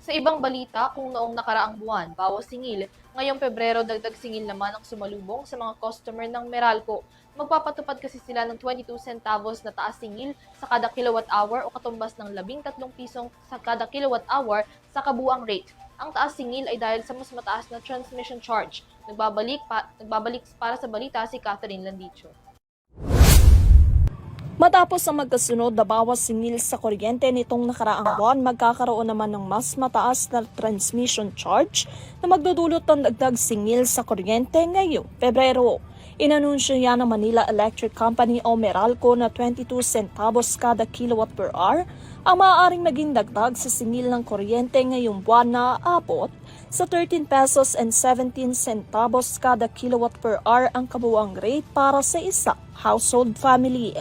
Sa ibang balita, kung noong nakaraang buwan, bawas singil, ngayong Pebrero dagdag singil naman ang sumalubong sa mga customer ng Meralco. Magpapatupad kasi sila ng 22 centavos na taas singil sa kada kilowatt hour o katumbas ng 13 pisong sa kada kilowatt hour sa kabuang rate. Ang taas singil ay dahil sa mas mataas na transmission charge. Nagbabalik para sa balita si Catherine Landicho. Matapos ang magkasunod na bawas singil sa kuryente nitong nakaraang buwan, magkakaroon naman ng mas mataas na transmission charge na magdudulot ng dagdag singil sa kuryente ngayong Pebrero. Inanunsyo yan ng Manila Electric Company o Meralco na 22 centavos kada kilowatt per hour ang maaaring maging dagdag sa singil ng kuryente ngayong buwan na abot sa 13 pesos and 17 centavos kada kilowatt per hour ang kabuuang rate para sa isang household family.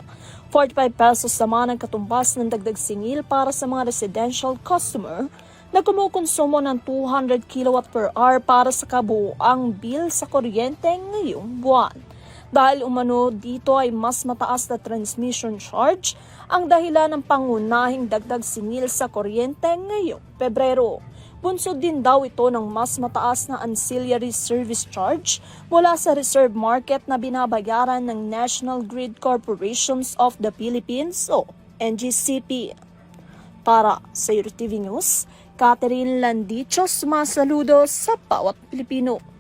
45 pesos naman ang katumbas ng dagdag singil para sa mga residential customer na kumukonsumo ng 200 kilowatt per hour para sa kabuuang bill sa kuryente ngayong buwan. Dahil umano dito ay mas mataas na transmission charge ang dahilan ng pangunahing dagdag singil sa kuryente ngayong Pebrero. Bunsod din daw ito ng mas mataas na ancillary service charge mula sa reserve market na binabayaran ng National Grid Corporations of the Philippines o NGCP. Para sa EuroTV News, Catherine Landicho, sumasaludo sa bawat Pilipino.